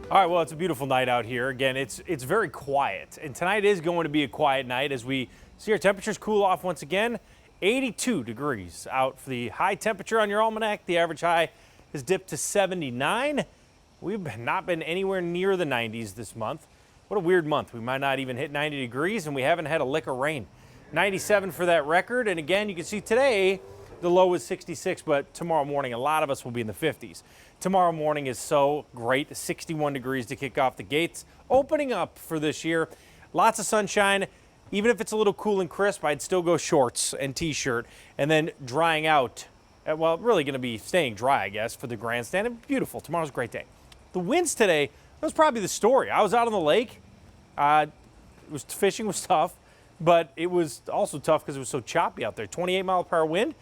All right, well, it's a beautiful night out here. Again, it's very quiet, and tonight is going to be a quiet night as we see our temperatures cool off once again. 82 degrees out for the high temperature on your almanac. The average high has dipped to 79. We've not been anywhere near the 90s this month. What a weird month. We might not even hit 90 degrees, and we haven't had a lick of rain. 97 for that record, and again, you can see today the low is 66, but tomorrow morning a lot of us will be in the 50s. Tomorrow morning is so great, 61 degrees to kick off the gates, opening up for this year. Lots of sunshine. Even if it's a little cool and crisp, I'd still go shorts and t-shirt, and then drying out. Well, really going to be staying dry, I guess, for the grandstand. And beautiful. Tomorrow's a great day. The winds today, that was probably the story. I was out on the lake. Fishing was tough, but it was also tough because it was so choppy out there. 28-mile-per-hour wind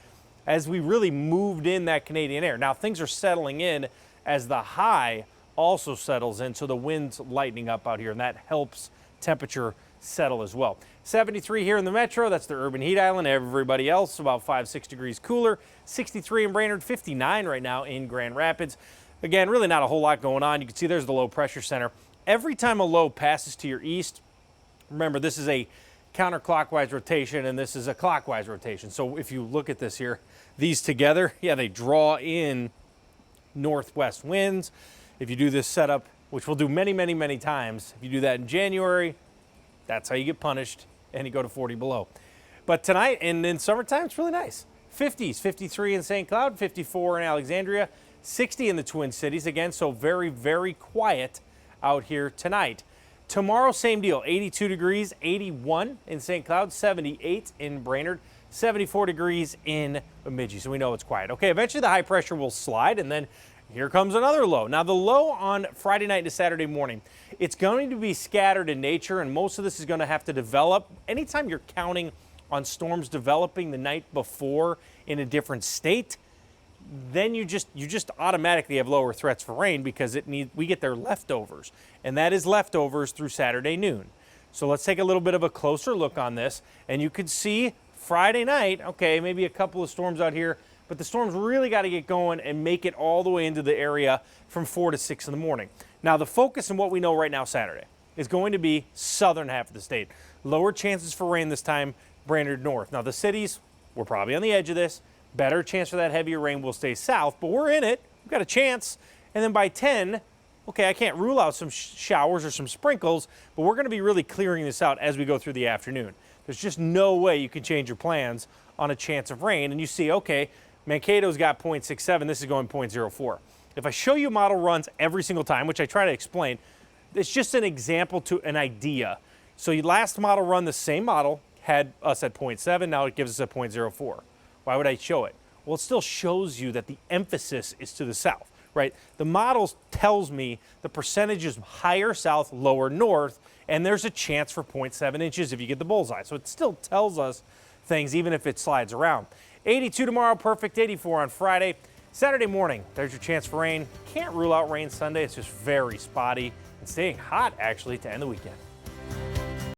as we really moved in that Canadian air. Now, things are settling in as the high also settles in, so the wind's lightening up out here, and that helps temperature settle as well. 73 here in the metro. That's the urban heat island. Everybody else about 5-6 degrees cooler. 63 in Brainerd, 59 right now in Grand Rapids. Again, really not a whole lot going on. You can see there's the low pressure center. Every time a low passes to your east, remember this is a counterclockwise rotation and this is a clockwise rotation. So if you look at this here, these together, yeah, they draw in northwest winds. If you do this setup, which we'll do many, many, many times, if you do that in January, that's how you get punished and you go to 40 below. But tonight and in summertime, it's really nice. 50s, 53 in St. Cloud, 54 in Alexandria, 60 in the Twin Cities. Again, so very, very quiet out here tonight. Tomorrow, same deal, 82 degrees, 81 in St. Cloud, 78 in Brainerd, 74 degrees in Bemidji, so we know it's quiet. Okay, eventually the high pressure will slide, and then here comes another low. Now, the low on Friday night to Saturday morning, it's going to be scattered in nature, and most of this is going to have to develop. Anytime you're counting on storms developing the night before in a different state, then you just automatically have lower threats for rain because we get their leftovers, and that is leftovers through Saturday noon. So let's take a little bit of a closer look on this, and you could see Friday night, okay, maybe a couple of storms out here, but the storms really got to get going and make it all the way into the area from 4 to 6 in the morning. Now, the focus in what we know right now Saturday is going to be southern half of the state. Lower chances for rain this time, Brainerd north. Now, the cities, we're probably on the edge of this. Better chance for that heavier rain will stay south, but we're in it. We've got a chance. And then by 10, okay, I can't rule out some showers or some sprinkles, but we're going to be really clearing this out as we go through the afternoon. There's just no way you can change your plans on a chance of rain. And you see, okay, Mankato's got 0.67. This is going 0.04. If I show you model runs every single time, which I try to explain, it's just an example to an idea. So your last model run, the same model, had us at 0.7. Now it gives us a 0.04. Why would I show it? Well, it still shows you that the emphasis is to the south, right? The model tells me the percentage is higher south, lower north, and there's a chance for 0.7 inches if you get the bullseye. So it still tells us things even if it slides around. 82 tomorrow, perfect 84 on Friday. Saturday morning, there's your chance for rain. Can't rule out rain Sunday. It's just very spotty and staying hot actually to end the weekend.